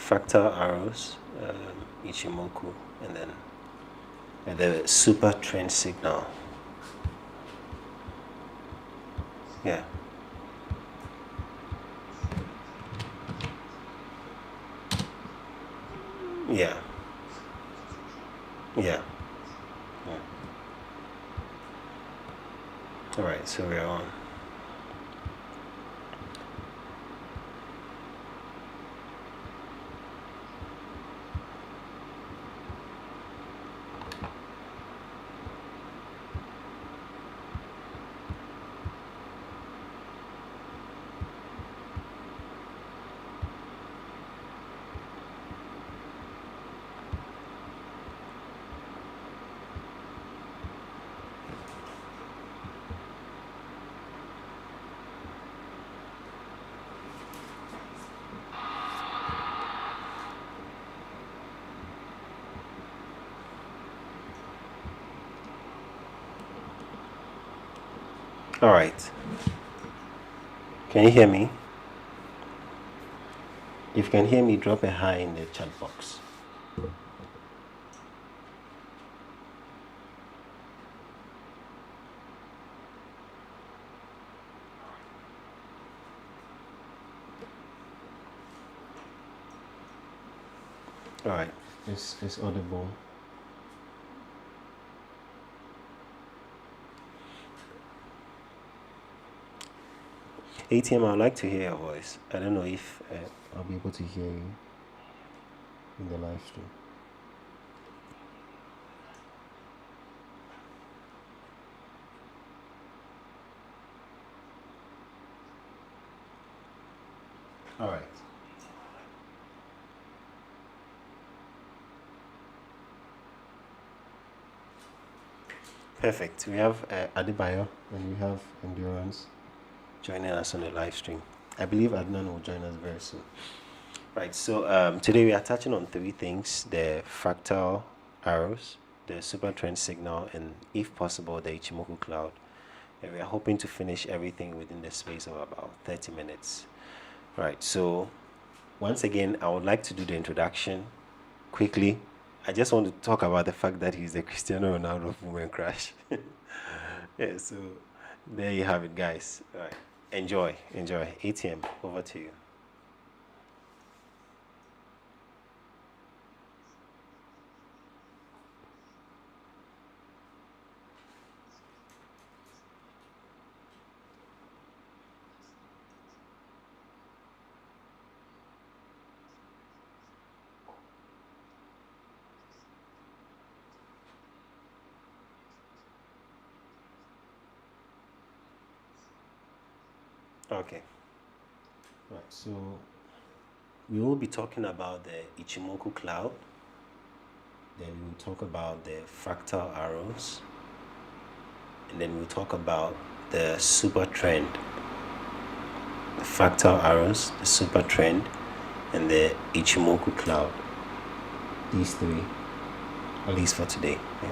fractal arrows, Ichimoku, and then the super trend signal. Yeah. Yeah. Yeah. Yeah. All right, so we're on. All right. Can you hear me? If you can hear me, drop a hi in the chat box. All right. It's audible. ATM, I'd like to hear your voice. I don't know if I'll be able to hear you in the live stream. All right. Perfect. We have Adebayo and we have Endurance joining us on the live stream. I believe Adnan will join us very soon. Right, so today we are touching on three things: the fractal arrows, the super trend signal, and if possible, the Ichimoku cloud. And we are hoping to finish everything within the space of about 30 minutes. Right, so once again, I would like to do the introduction quickly. I just want to talk about the fact that he's the Cristiano Ronaldo of Women Crash. Yeah, so there you have it, guys. All right, enjoy. ATM, over to you. Okay. Right, so we will be talking about the Ichimoku cloud. Then we'll talk about the fractal arrows. And then we'll talk about the super trend. The fractal arrows, the super trend, and the Ichimoku cloud. These three, at least for today. Yeah.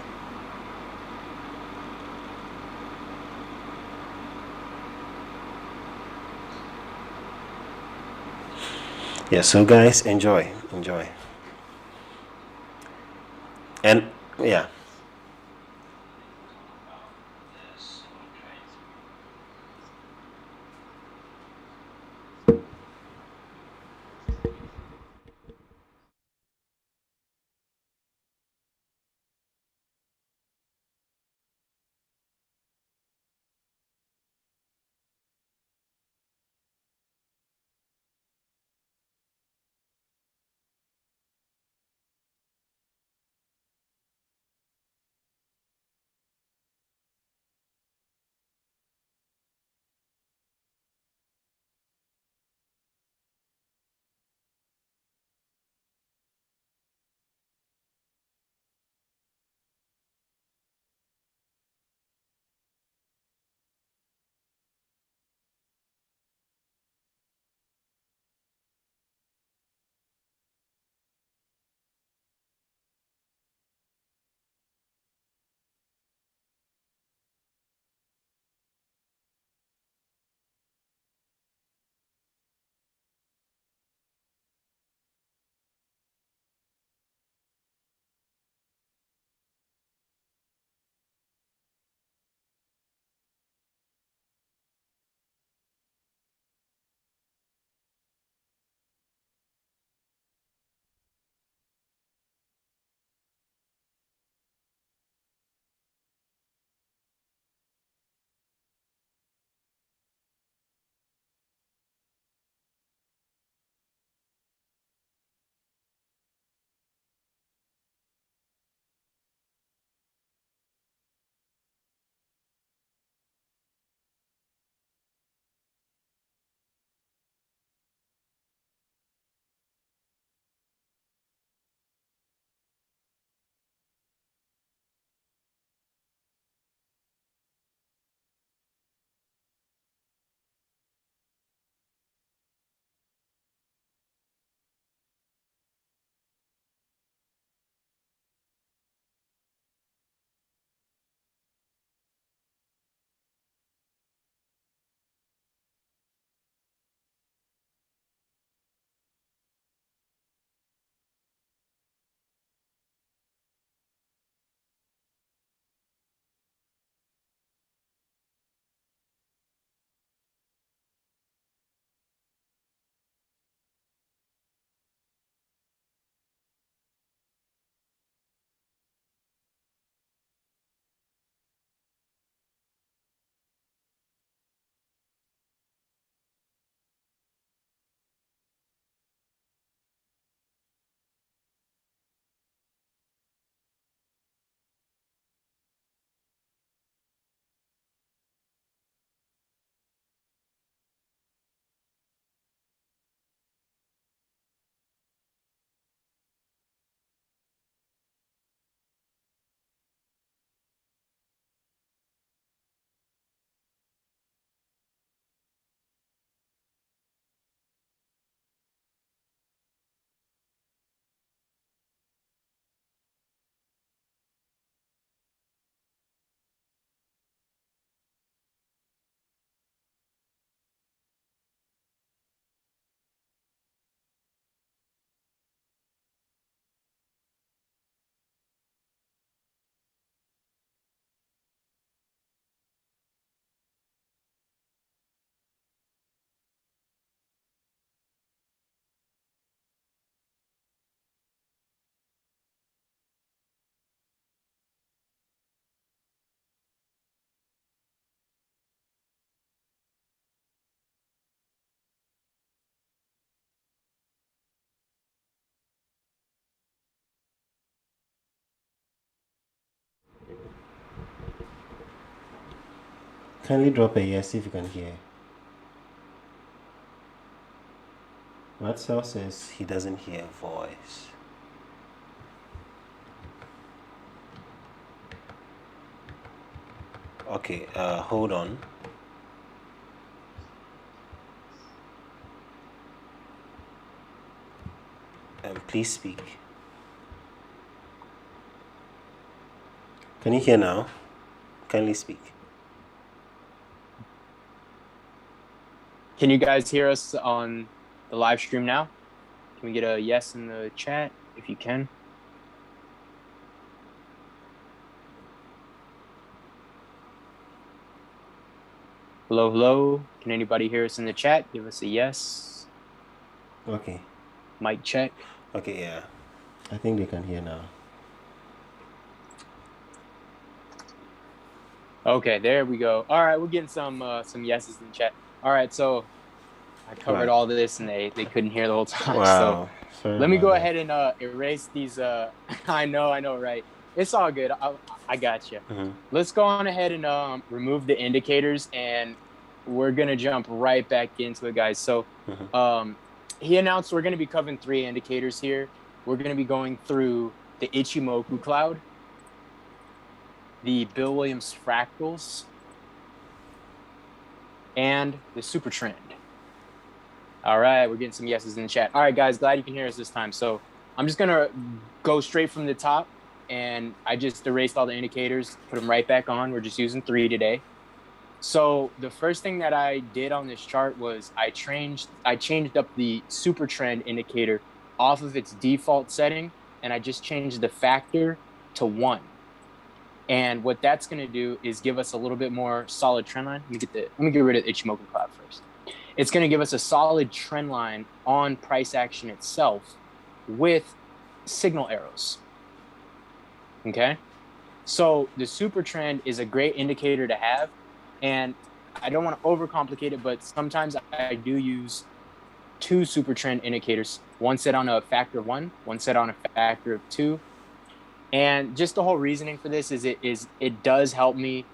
Yeah, so guys, enjoy. And yeah. Kindly drop a yes if you can hear. Marcel says he doesn't hear voice. Okay, hold on. Please speak. Can you hear now? Kindly speak. Can you guys hear us on the live stream now? Can we get a yes in the chat if you can? Hello, hello. Can anybody hear us in the chat? Give us a yes. Okay. Mic check. Okay, yeah. I think they can hear now. Okay, there we go. All right, we're getting some yeses in the chat. All right, so I covered all this and they couldn't hear the whole time. Wow. So let me go ahead and erase these. I know, right? It's all good. I got you. Mm-hmm. Let's go on ahead and remove the indicators, and we're gonna jump right back into it, guys. So he announced we're gonna be covering 3 indicators here. We're gonna be going through the Ichimoku cloud, the Bill Williams fractals, and the super trend. All right, we're getting some yeses in the chat. All right, guys, glad you can hear us this time. So I'm just gonna go straight from the top, and I just erased all the indicators, put them right back on. We're just using 3 today. So the first thing that I did on this chart was I changed up the super trend indicator off of its default setting, and I just changed the factor to 1. And what that's going to do is give us a little bit more solid trend line. Let me get rid of the Ichimoku cloud first. It's going to give us a solid trend line on price action itself with signal arrows. Okay. So the super trend is a great indicator to have. And I don't want to overcomplicate it, but sometimes I do use 2 super trend indicators, one set on a factor of 1, one set on a factor of 2. And just the whole reasoning for this is it does help me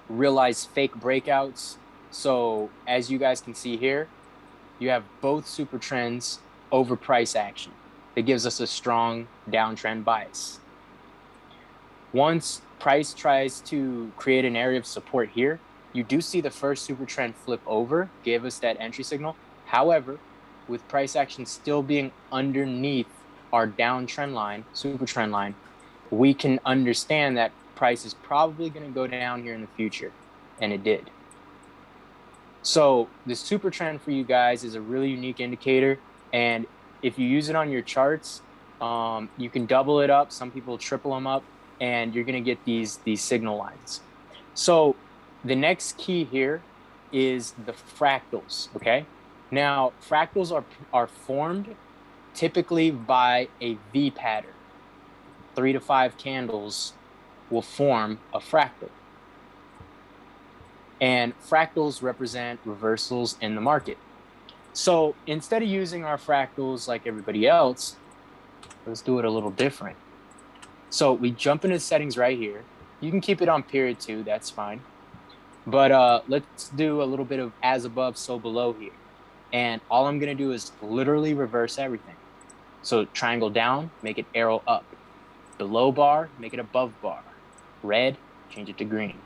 realize fake breakouts. So as you guys can see here, you have both super trends over price action. That gives us a strong downtrend bias. Once price tries to create an area of support here, you do see the first super trend flip over, gave us that entry signal. However, with price action still being underneath our downtrend line, super trend line, we can understand that price is probably going to go down here in the future, and it did. So the super trend for you guys is a really unique indicator, and if you use it on your charts, you can double it up. Some people triple them up, and you're going to get these signal lines. So the next key here is the fractals. Okay, now fractals are formed typically by a V pattern. 3 to 5 candles will form a fractal. And fractals represent reversals in the market. So instead of using our fractals like everybody else, let's do it a little different. So we jump into settings right here. You can keep it on period 2, that's fine. But let's do a little bit of as above, so below here. And all I'm going to do is literally reverse everything. So triangle down, make it arrow up. Below bar, make it above bar. Red, change it to green.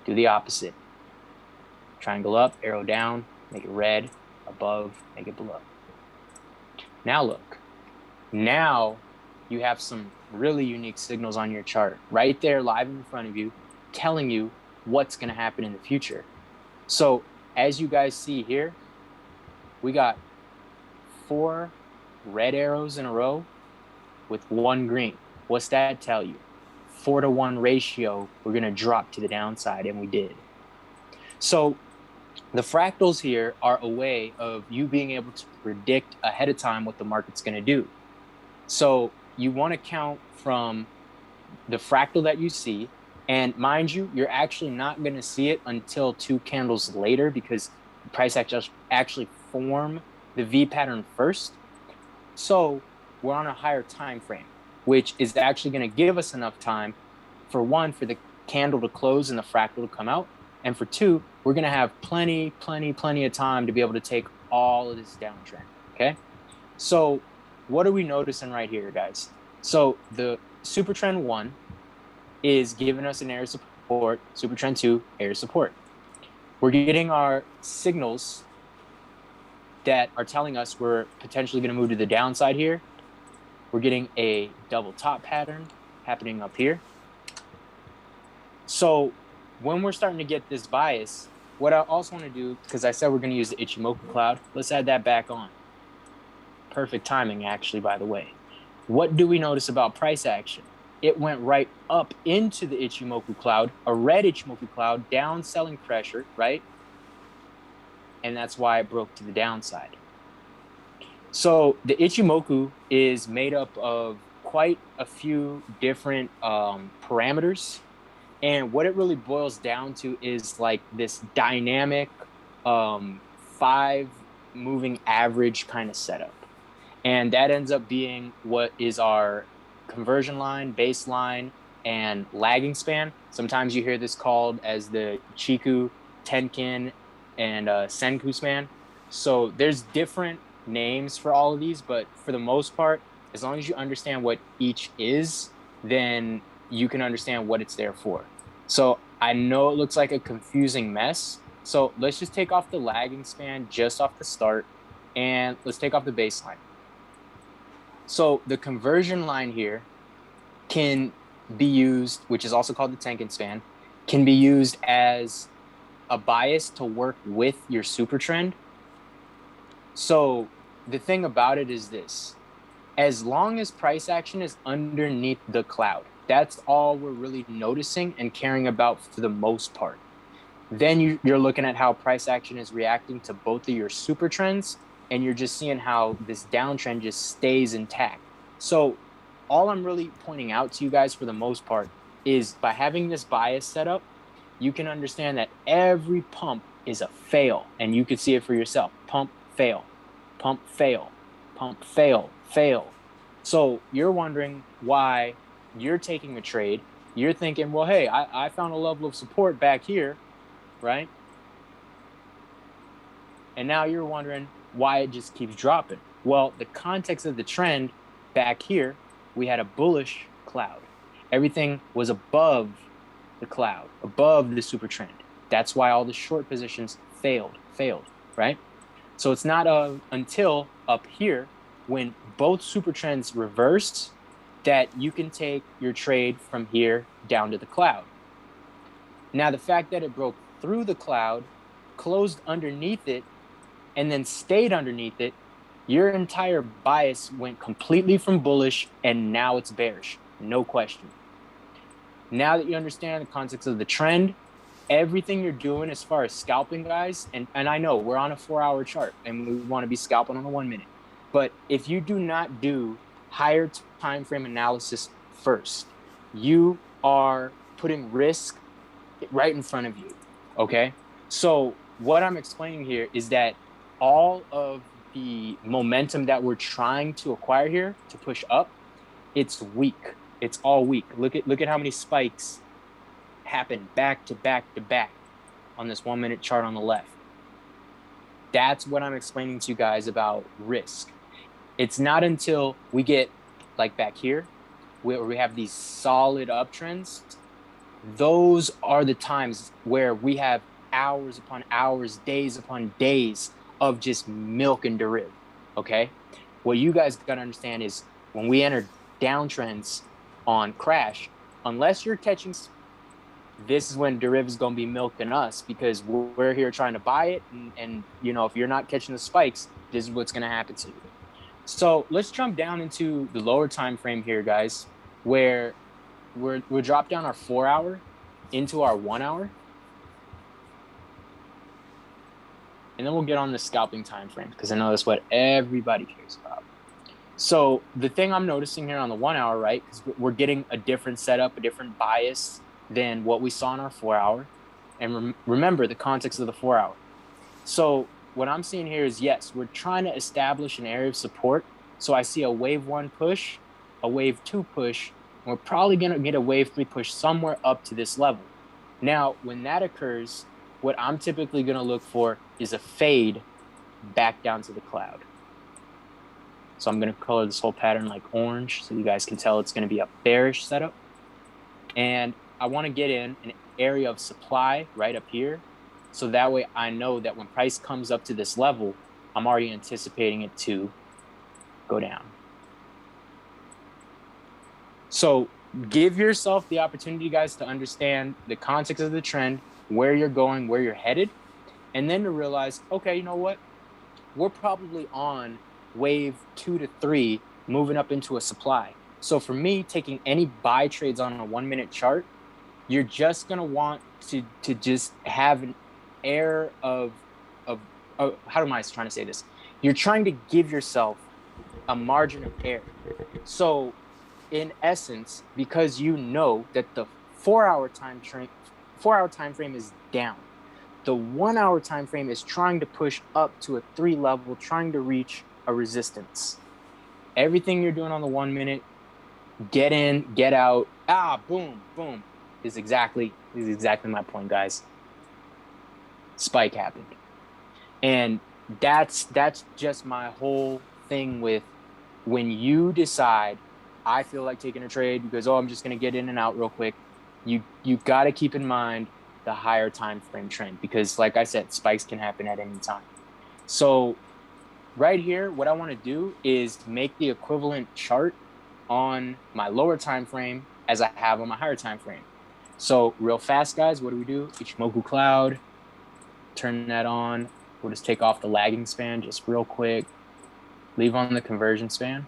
Do the opposite. Triangle up, arrow down, make it red. Above, make it below. Now look. Now you have some really unique signals on your chart right there live in front of you, telling you what's going to happen in the future. So as you guys see here, we got 4 red arrows in a row with 1 green. What's that tell you? 4 to 1 ratio, we're going to drop to the downside, and we did. So the fractals here are a way of you being able to predict ahead of time what the market's going to do. So you want to count from the fractal that you see, and mind you, you're actually not going to see it until 2 candles later, because the price actually form the V pattern first. So we're on a higher time frame, which is actually going to give us enough time for the candle to close and the fractal to come out. And for 2, we're going to have plenty of time to be able to take all of this downtrend, okay? So what are we noticing right here, guys? So the super trend 1 is giving us an area of support, super trend 2, area of support. We're getting our signals that are telling us we're potentially going to move to the downside here. We're getting a double top pattern happening up here. So when we're starting to get this bias, what I also want to do, because I said we're going to use the Ichimoku cloud, let's add that back on. Perfect timing, actually, by the way. What do we notice about price action? It went right up into the Ichimoku cloud, a red Ichimoku cloud, down selling pressure, right? And that's why it broke to the downside. So the Ichimoku is made up of quite a few different parameters. And what it really boils down to is like this dynamic 5 moving average kind of setup. And that ends up being what is our conversion line, baseline, and lagging span. Sometimes you hear this called as the Chiku, Tenkin, and Senku span. So there's different names for all of these, but for the most part, as long as you understand what each is, then you can understand what it's there for. So I know it looks like a confusing mess. So let's just take off the lagging span just off the start, and let's take off the baseline. So the conversion line here can be used, which is also called the Tenkin span, can be used as a bias to work with your super trend. So the thing about it is this: as long as price action is underneath the cloud, that's all we're really noticing and caring about for the most part. Then you're looking at how price action is reacting to both of your super trends, and you're just seeing how this downtrend just stays intact. So all I'm really pointing out to you guys for the most part is by having this bias set up, you can understand that every pump is a fail, and you can see it for yourself. Pump, fail, pump, fail, pump, fail, fail. So you're wondering why you're taking a trade. You're thinking, well, hey, I found a level of support back here, right? And now you're wondering why it just keeps dropping. Well, the context of the trend back here, we had a bullish cloud. Everything was above the cloud, above the super trend. That's why all the short positions failed, right? So it's not until up here when both super trends reverse that you can take your trade from here down to the cloud. Now, the fact that it broke through the cloud, closed underneath it, and then stayed underneath it, your entire bias went completely from bullish, and now it's bearish, no question. Now that you understand the context of the trend, everything you're doing as far as scalping, guys, and I know we're on a 4-hour chart, and we want to be scalping on a 1 minute, but if you do not do higher time frame analysis first, you are putting risk right in front of you, okay? So what I'm explaining here is that all of the momentum that we're trying to acquire here to push up, it's weak. It's all weak. Look at how many spikes happen back to back to back on this 1 minute chart on the left. That's what I'm explaining to you guys about risk. It's not until we get like back here where we have these solid uptrends, those are the times where we have hours upon hours, days upon days of just milk and deriv, okay? What you guys got to understand is when we enter downtrends on Crash, unless you're catching, this is when deriv is going to be milking us, because we're here trying to buy it, and you know, if you're not catching the spikes, this is what's going to happen to you. So let's jump down into the lower time frame here, guys, where we'll drop down our 4-hour into our 1 hour, and then we'll get on the scalping time frame, because I know that's what everybody cares about. So the thing I'm noticing here on the 1 hour, right, because we're getting a different setup, a different bias than what we saw in our 4 hour. And remember the context of the 4 hour. So what I'm seeing here is, yes, we're trying to establish an area of support. So I see a wave 1 push, a wave 2 push, We're probably going to get a wave 3 push somewhere up to this level. Now, when that occurs, what I'm typically going to look for is a fade back down to the cloud. So I'm going to color this whole pattern like orange so you guys can tell it's going to be a bearish setup. And I want to get in an area of supply right up here. So that way I know that when price comes up to this level, I'm already anticipating it to go down. So give yourself the opportunity, guys, to understand the context of the trend, where you're going, where you're headed, and then to realize, okay, you know what? We're probably on wave 2 to 3 moving up into a supply. So for me, taking any buy trades on a 1 minute chart, you're just going to want to just have an air of how am I trying to say this? You're trying to give yourself a margin of error. So in essence, because you know that the 4-hour time frame is down, the 1 hour time frame is trying to push up to a 3 level, trying to reach a resistance. Everything you're doing on the 1 minute, get in, get out, boom, boom, is exactly my point, guys. Spike happened. And that's just my whole thing with when you decide, I feel like taking a trade because, I'm just going to get in and out real quick. You got to keep in mind the higher time frame trend because, like I said, spikes can happen at any time. So right here, what I want to do is make the equivalent chart on my lower time frame as I have on my higher time frame. So real fast, guys, what do? Ichimoku cloud, turn that on. We'll just take off the lagging span just real quick. Leave on the conversion span.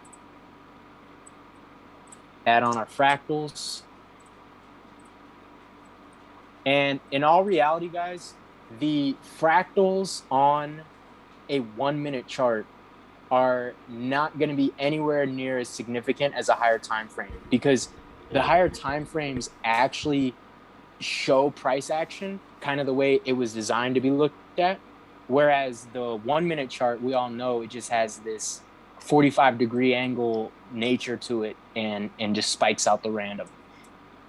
Add on our fractals. And in all reality, guys, the fractals on a 1 minute chart are not going to be anywhere near as significant as a higher time frame because the higher time frames actually show price action kind of the way it was designed to be looked at. Whereas the 1 minute chart, we all know it just has this 45-degree angle nature to it and just spikes out the random.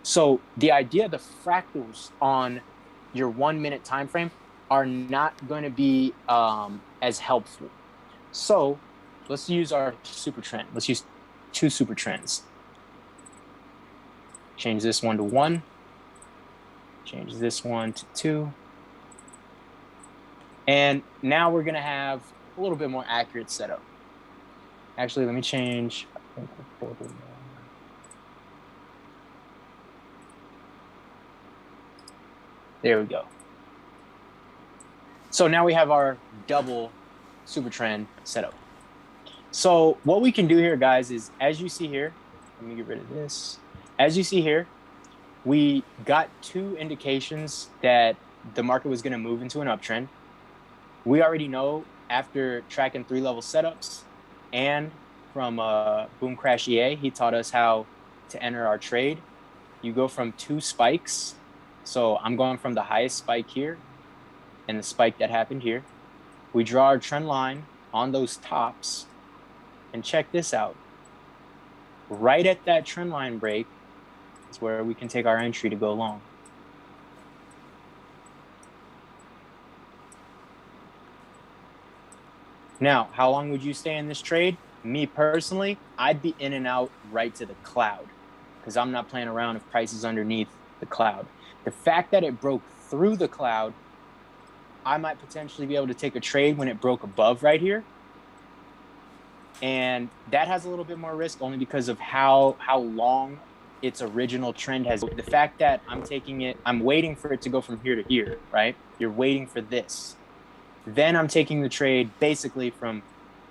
So the idea of the fractals on your 1 minute time frame are not going to be as helpful. So let's use our super trend. Let's use 2 super trends. Change this one to 1. Change this one to 2. And now we're going to have a little bit more accurate setup. Actually, let me change. There we go. So now we have our double super trend setup. So what we can do here, guys, is as you see here, let me get rid of this. As you see here, we got 2 indications that the market was going to move into an uptrend. We already know after tracking 3-level setups and from boomandcrashea, he taught us how to enter our trade. You go from 2 spikes. So I'm going from the highest spike here and the spike that happened here. We draw our trend line on those tops and check this out. Right at that trend line break is where we can take our entry to go long. Now, how long would you stay in this trade? Me personally, I'd be in and out right to the cloud because I'm not playing around if price is underneath the cloud. The fact that it broke through the cloud, I might potentially be able to take a trade when it broke above right here. And that has a little bit more risk only because of how long its original trend has. The fact that I'm taking it, I'm waiting for it to go from here to here, right? You're waiting for this. Then I'm taking the trade basically from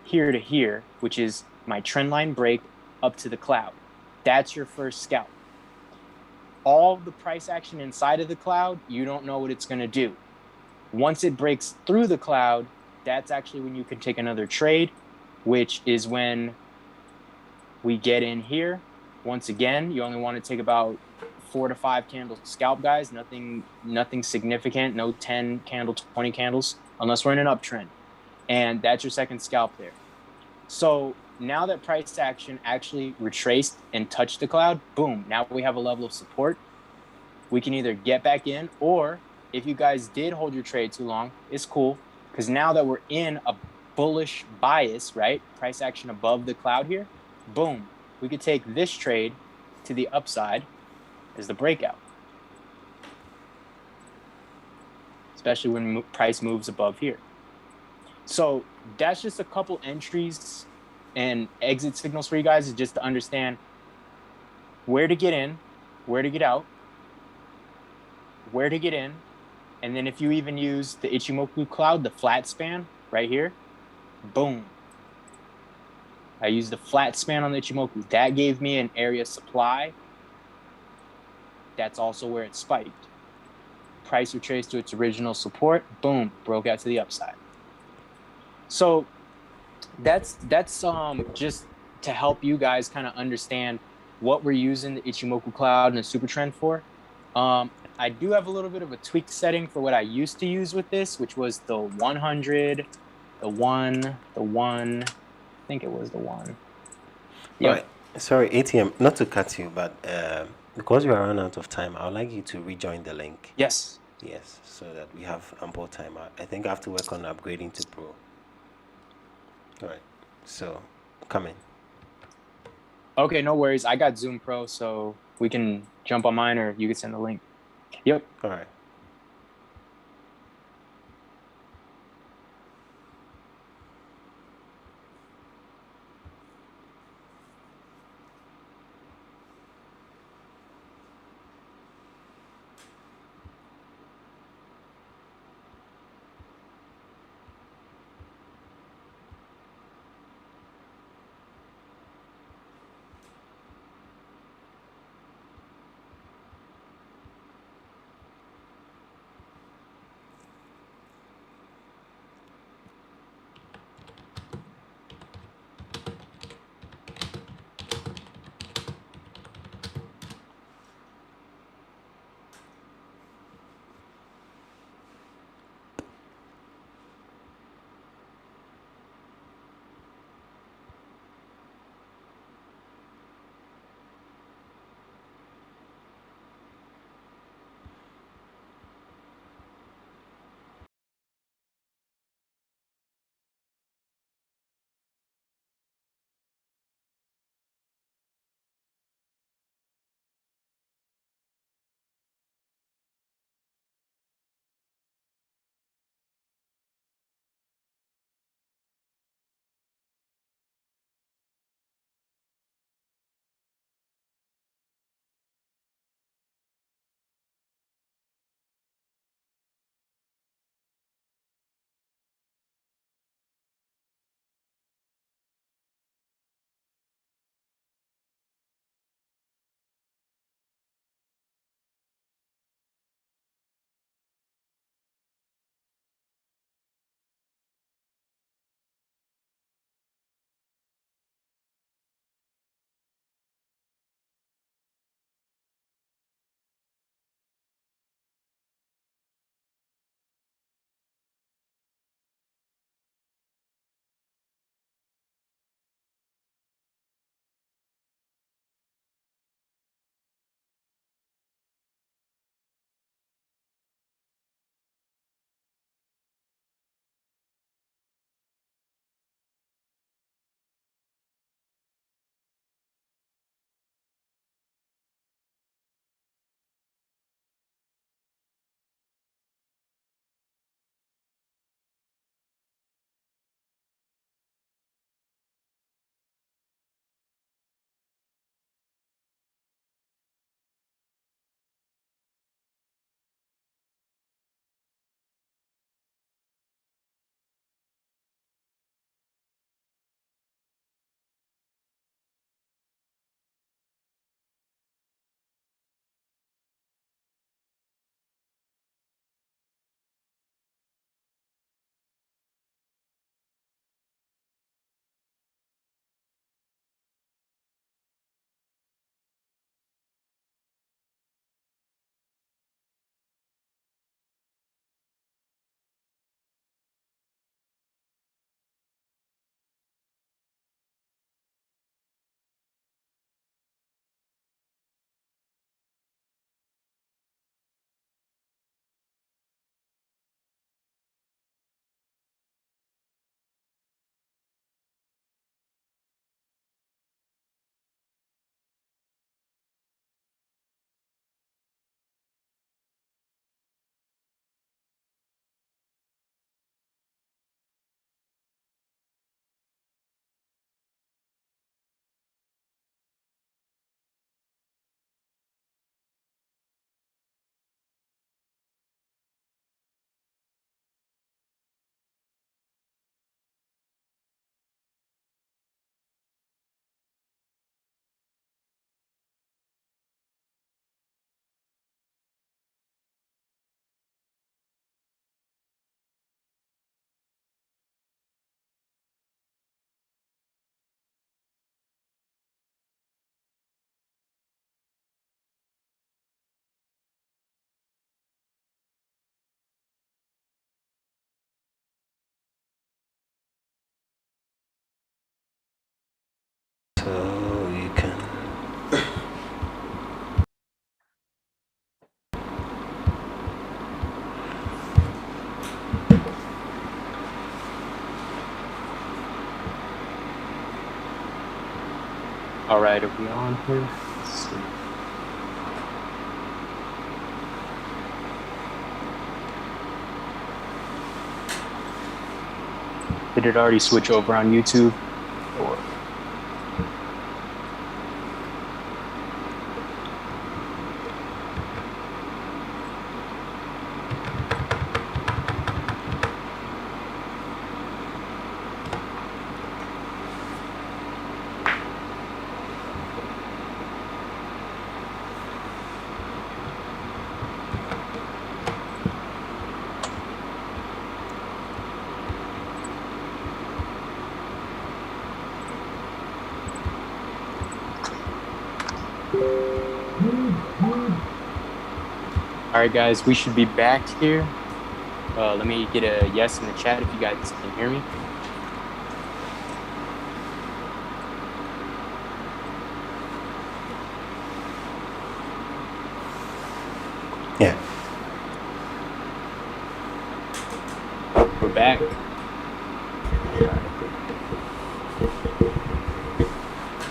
here to here, which is my trend line break up to the cloud. That's your first scalp. All the price action inside of the cloud, you don't know what it's going to do. Once it breaks through the cloud, that's actually when you can take another trade, which is when we get in here. Once again, you only want to take about 4 to 5 candle scalp, guys. Nothing significant, no 10 candle, 20 candles, unless we're in an uptrend. And that's your second scalp there. So now that price action actually retraced and touched the cloud, boom, now we have a level of support. We can either get back in, or if you guys did hold your trade too long, it's cool, because now that we're in a bullish bias, right? Price action above the cloud here, boom, we could take this trade to the upside as the breakout, especially when price moves above here. So that's just a couple entries and exit signals for you guys, is just to understand where to get in, where to get out, where to get in. And then if you even use the Ichimoku cloud, the flat span right here, boom. I used the flat span on the Ichimoku. That gave me an area supply. That's also where it spiked. Price retraced to its original support, boom, broke out to the upside. So that's just to help you guys kind of understand what we're using the Ichimoku cloud and the super trend for. I do have a little bit of a tweaked setting for what I used to use with this, which was the 100, the 1, I think it was the 1. Yep. All right. Sorry, ATM, not to cut you, but because we are run out of time, I would like you to rejoin the link. Yes. Yes, so that we have ample time. I think I have to work on upgrading to Pro. All right. So, come in. Okay, no worries. I got Zoom Pro, so we can jump on mine, or you can send the link. Yep. All right. All right, are we on here? Let's see. Did it already switch over on YouTube? Or all right, guys, we should be back here. Let me get a yes in the chat if you guys can hear me. Yeah. We're back.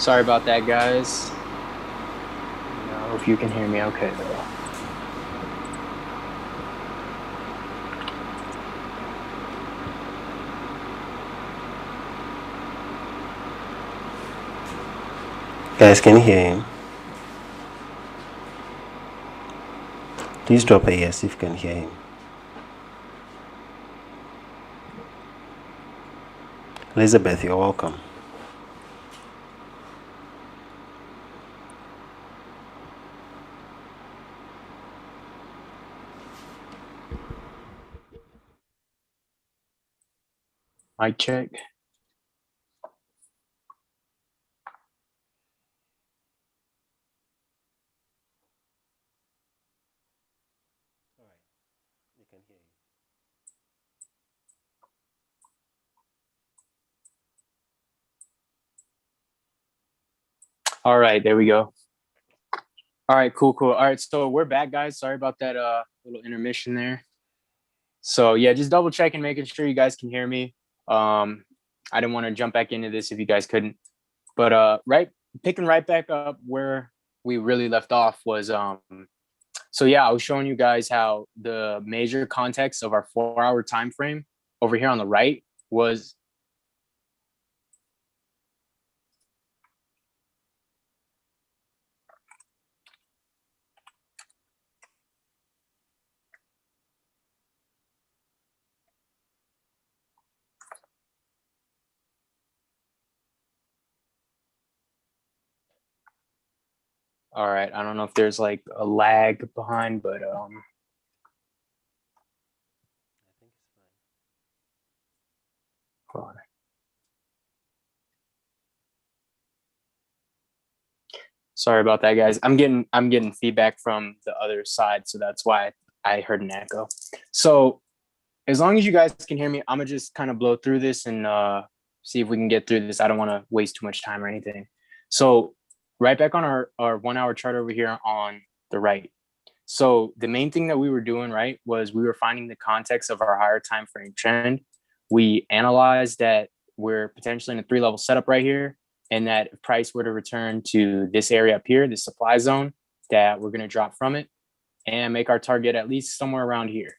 Sorry about that, guys. I hope you can hear me okay, though. Guys, can you hear him? Please drop a yes if you can hear him. Elizabeth, you're welcome. Mic check. You can hear him. All right, there we go. All right, cool. All right, so we're back, guys. Sorry about that little intermission there. So yeah, just double checking, making sure you guys can hear me. I didn't want to jump back into this if you guys couldn't. But picking right back up where we really left off was so yeah, I was showing you guys how the major context of our 4-hour time frame over here on the right was all right. I don't know if there's like a lag behind, but I think it's fine. hold on. Sorry about that, guys. I'm getting feedback from the other side, so that's why I heard an echo. So as long as you guys can hear me, I'm gonna just kind of blow through this and see if we can get through this. I don't want to waste too much time or anything. So right back on our 1-hour chart over here on the right. So the main thing that we were doing, right, was we were finding the context of our higher time frame trend. We analyzed that we're potentially in a 3-level setup right here, and that if price were to return to this area up here, this supply zone, that we're going to drop from it and make our target at least somewhere around here.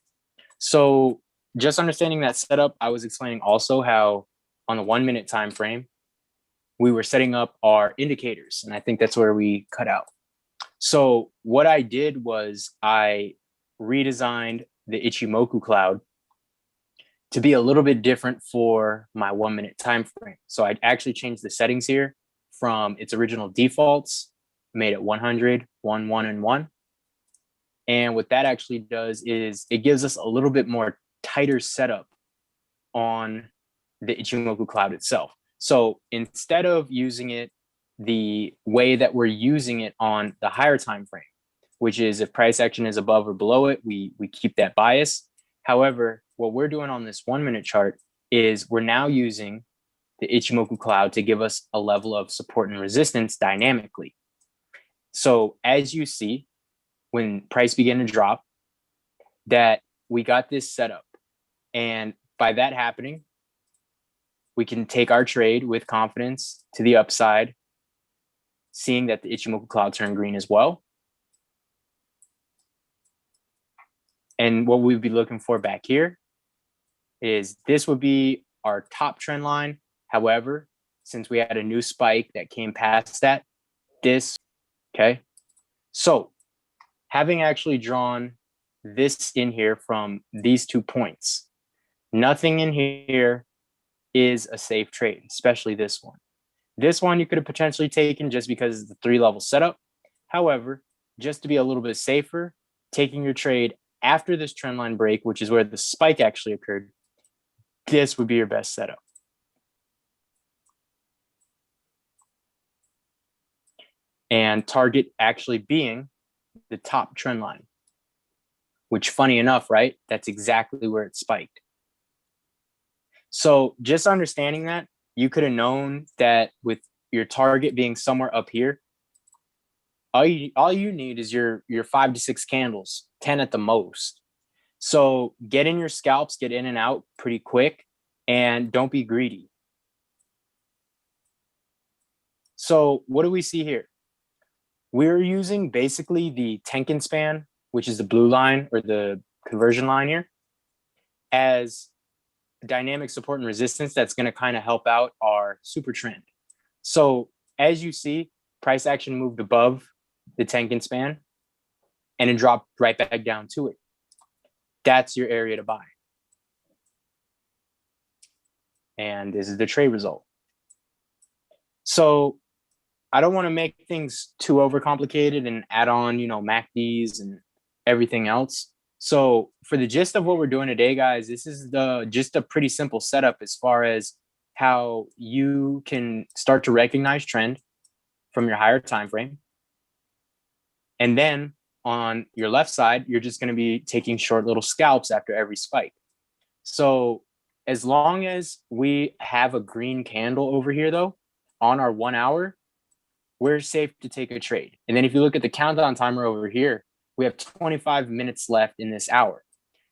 So just understanding that setup, I was explaining also how on the 1-minute time frame, we were setting up our indicators, and I think that's where we cut out. So what I did was I redesigned the Ichimoku cloud to be a little bit different for my 1-minute time frame. So I actually changed the settings here from its original defaults, made it 100, 1, 1, and 1. And what that actually does is it gives us a little bit more tighter setup on the Ichimoku cloud itself. So instead of using it the way that we're using it on the higher time frame, which is if price action is above or below it, we keep that bias. However, what we're doing on this 1-minute chart is we're now using the Ichimoku cloud to give us a level of support and resistance dynamically. So as you see, when price began to drop, that we got this setup. And by that happening, we can take our trade with confidence to the upside seeing that the Ichimoku cloud turned green as well. And what we'd be looking for back here is this would be our top trend line. However, since we had a new spike that came past that, okay. So having actually drawn this in here from these 2 points, nothing in here is a safe trade, especially this one. This one you could have potentially taken just because it's the 3-level setup. However, just to be a little bit safer, taking your trade after this trend line break, which is where the spike actually occurred, this would be your best setup. And target actually being the top trend line, which, funny enough, right? That's exactly where it spiked. So just understanding that, you could have known that with your target being somewhere up here, all you need is your 5 to 6 candles, 10 at the most. So get in your scalps, get in and out pretty quick, and don't be greedy. So what do we see here? We're using basically the Tenkan span, which is the blue line or the conversion line here, as dynamic support and resistance that's going to kind of help out our super trend. So as you see, price action moved above the Tenkan span and it dropped right back down to it. That's your area to buy. And this is the trade result. So I don't want to make things too overcomplicated and add on, MACDs and everything else. So for the gist of what we're doing today, guys, this is just a pretty simple setup as far as how you can start to recognize trend from your higher time frame. And then on your left side, you're just going to be taking short little scalps after every spike. So as long as we have a green candle over here, though, on our 1 hour, we're safe to take a trade. And then if you look at the countdown timer over here, we have 25 minutes left in this hour.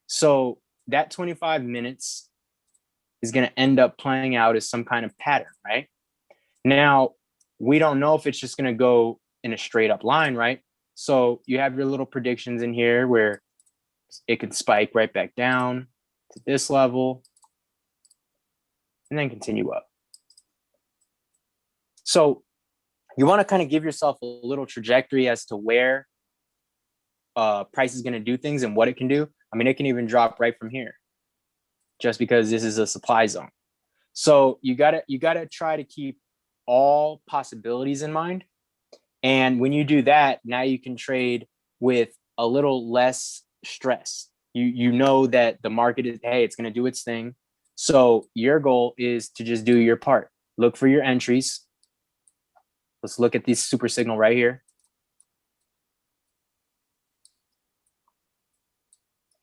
So that 25 minutes is going to end up playing out as some kind of pattern, right? Now, we don't know if it's just going to go in a straight up line, right? So you have your little predictions in here where it could spike right back down to this level and then continue up. So you want to kind of give yourself a little trajectory as to where price is going to do things and what it can do. I mean, it can even drop right from here just because this is a supply zone. So you gotta try to keep all possibilities in mind. And when you do that, now you can trade with a little less stress. You know that the market is, hey, it's going to do its thing. So your goal is to just do your part. Look for your entries. Let's look at this super signal right here.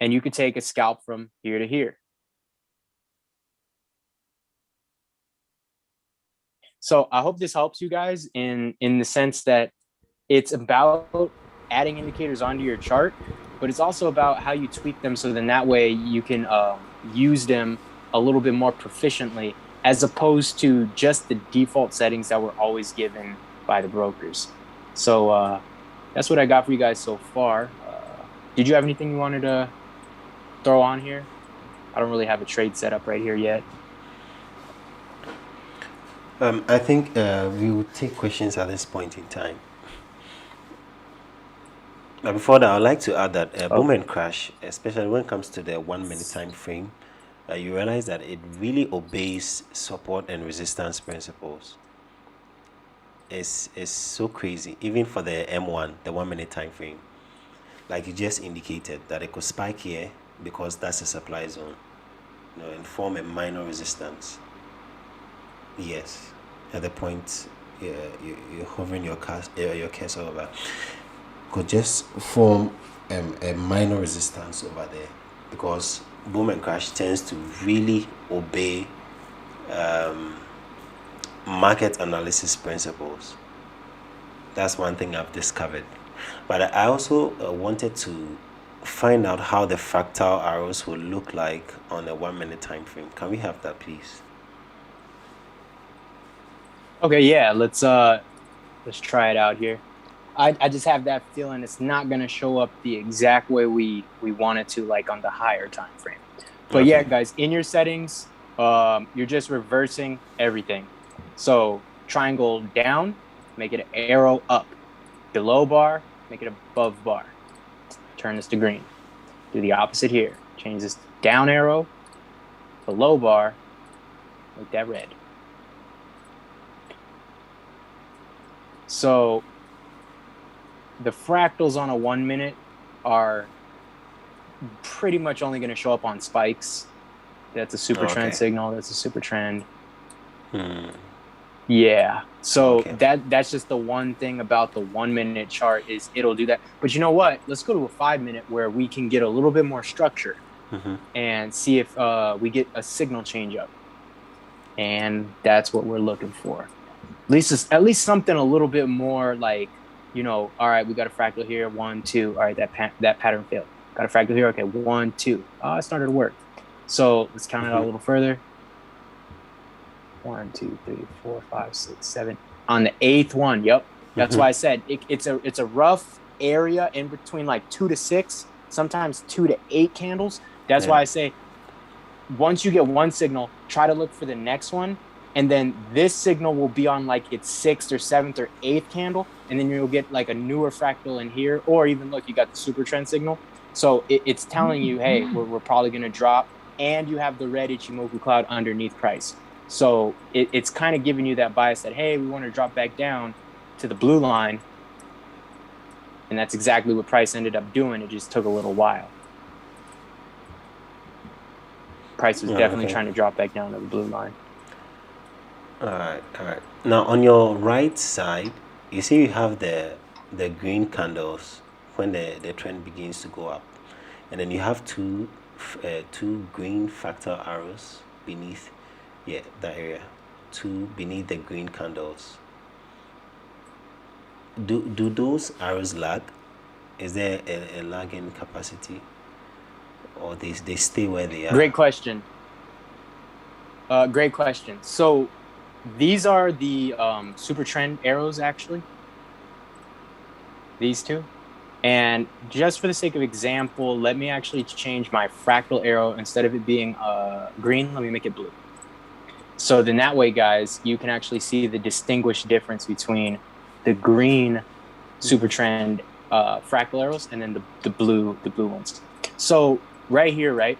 And you could take a scalp from here to here. So I hope this helps you guys in the sense that it's about adding indicators onto your chart, but it's also about how you tweak them so then that way you can use them a little bit more proficiently as opposed to just the default settings that were always given by the brokers. So that's what I got for you guys so far. Did you have anything you wanted to throw on here? I don't really have a trade set up right here yet. I think we will take questions at this point in time. But before that, I'd like to add that boom and crash, especially when it comes to the 1 minute time frame, you realize that it really obeys support and resistance principles. It's so crazy, even for the M1, the 1 minute time frame. Like you just indicated, that it could spike here because that's a supply zone, and form a minor resistance. Yes, at the point you're hovering your cursor over, could just form a minor resistance over there, because boom and crash tends to really obey market analysis principles. That's one thing I've discovered. But I also wanted to find out how the fractal arrows will look like on a 1 minute time frame. Can we have that, please? Okay, yeah, let's Let's try it out here. I just have that feeling it's not going to show up the exact way we want it to, like on the higher time frame. But yeah, guys, in your settings, you're just reversing everything. So triangle down, make it an arrow up. Below bar, make it above bar. Turn this to green. Do the opposite here. Change this to down arrow, below bar, make that red. So the fractals on a 1 minute are pretty much only going to show up on spikes. That's a super trend signal. That's a super trend. Yeah. So that's just the one thing about the 1 minute chart is it'll do that. But you know what? Let's go to a 5 minute where we can get a little bit more structure and see if we get a signal change up. And that's what we're looking for. At least something a little bit more like, you know, all right, we got a fractal here, 1, 2. All right, that pattern failed. Got a fractal here. Okay, 1, 2. Oh, it started to work. So let's count it out a little further. 1, 2, 3, 4, 5, 6, 7. On the 8th one, yep. That's why I said it's a rough area in between like 2 to 6, sometimes 2 to 8 candles. That's why I say once you get one signal, try to look for the next one. And then this signal will be on like its 6th or 7th or 8th candle. And then you'll get like a newer fractal in here. Or even look, you got the super trend signal. So it's telling you, hey, we're probably going to drop. And you have the red Ichimoku cloud underneath price. So it's kind of giving you that bias that, hey, we want to drop back down to the blue line. And that's exactly what price ended up doing. It just took a little while. Price was definitely trying to drop back down to the blue line. All right. Now on your right side, you see you have the green candles when the trend begins to go up, and then you have two green fractal arrows beneath, that area, two beneath the green candles. Do those arrows lag? Is there a lagging capacity, or they stay where they are? Great question. So these are the super trend arrows, actually. These two. And just for the sake of example, let me actually change my fractal arrow. Instead of it being green, let me make it blue. So then that way, guys, you can actually see the distinguished difference between the green super trend fractal arrows and then the blue ones. So right here, right?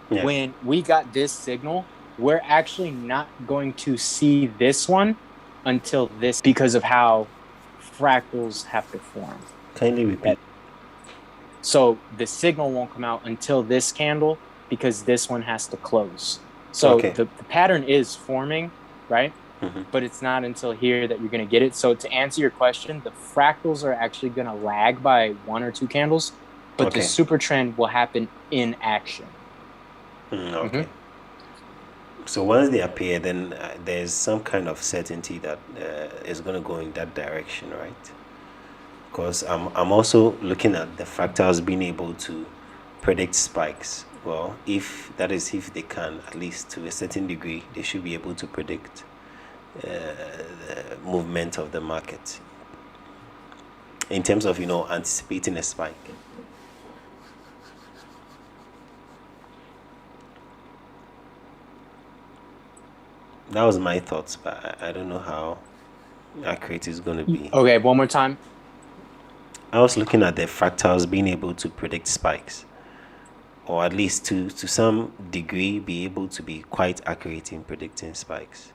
Yeah. When we got this signal, we're actually not going to see this one until this, because of how fractals have to form. Kindly repeat. So the signal won't come out until this candle, because this one has to close. So the pattern is forming, right? But it's not until here that you're going to get it. So to answer your question, the fractals are actually going to lag by 1 or 2 candles, but the super trend will happen in action. So once they appear, then there's some kind of certainty that is going to go in that direction, right? Because I'm also looking at the fractals being able to predict spikes. Well, if they can, at least to a certain degree, they should be able to predict the movement of the market in terms of, anticipating a spike. That was my thoughts, but I don't know how accurate it's going to be. Okay, one more time. I was looking at the fractals being able to predict spikes, or at least to some degree be able to be quite accurate in predicting spikes.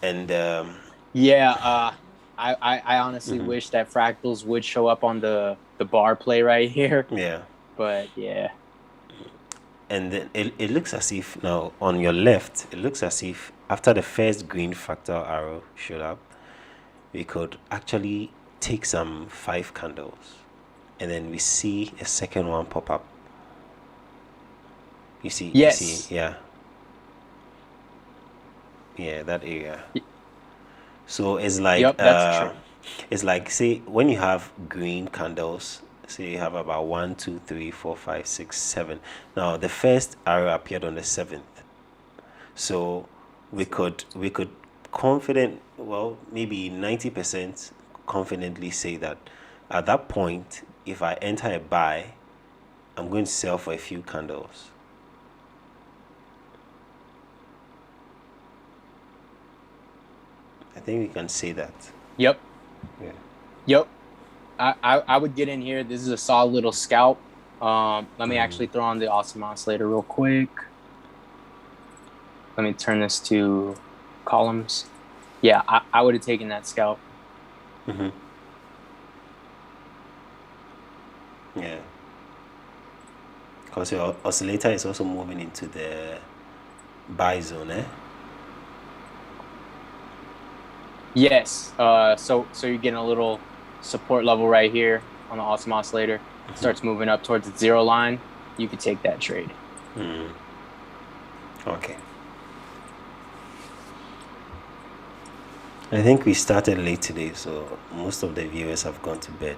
And I honestly wish that fractals would show up on the bar play right here. Yeah. But yeah. And then it looks as if now on your left, it looks as if after the first green fractal arrow showed up, we could actually take some 5 candles, and then we see a second one pop up. You see? Yes. You see, yeah, that area. So it's like that's true. It's like, say, when you have green candles. So you have about 1, 2, 3, 4, 5, 6, 7. Now the first arrow appeared on the 7th. So we could confident, well, maybe 90% confidently say that at that point, if I enter a buy, I'm going to sell for a few candles. I think we can say that. Yep. Yeah. Yep. I would get in here. This is a solid little scalp. Let me actually throw on the awesome oscillator real quick. Let me turn this to columns. Yeah, I would have taken that scalp. Yeah. Because your oscillator is also moving into the buy zone, eh? Yes. So you're getting a little support level right here on the awesome oscillator. It starts moving up towards the 0 line. You could take that trade. Okay. I think we started late today, so most of the viewers have gone to bed.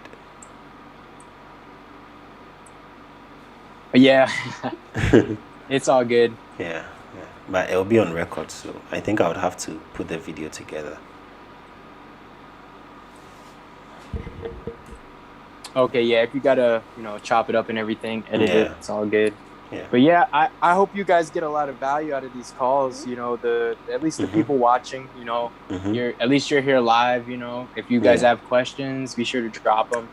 Yeah. It's all good. Yeah. But it'll be on record, so I think I would have to put the video together. Okay, yeah, if you gotta, chop it up and everything, edit it, it's all good. Yeah. But yeah, I hope you guys get a lot of value out of these calls. At least the people watching, you're here live. If you guys have questions, be sure to drop them.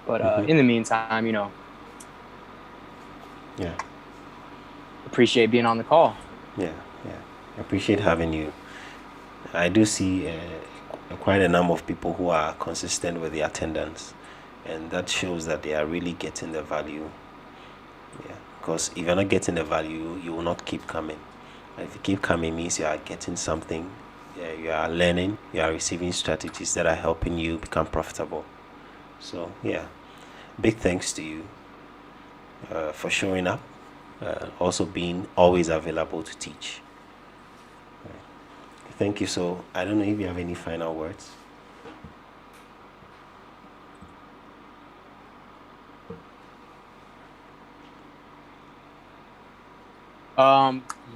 But in the meantime, yeah, appreciate being on the call. Yeah. I appreciate having you. I do see quite a number of people who are consistent with the attendance, and that shows that they are really getting the value. Yeah, because if you're not getting the value, you will not keep coming. And if you keep coming, means you are getting something. Yeah, you are learning. You are receiving strategies that are helping you become profitable. So yeah, big thanks to you for showing up. Also being always available to teach. Thank you. So I don't know if you have any final words.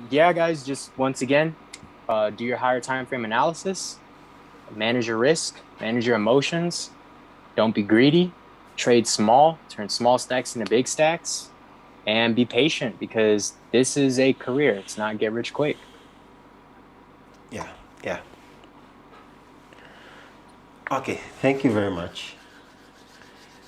Yeah, guys, just once again, do your higher time frame analysis, manage your risk, manage your emotions, don't be greedy, trade small, turn small stacks into big stacks, and be patient because this is a career. It's not get rich quick. Yeah. Okay, thank you very much.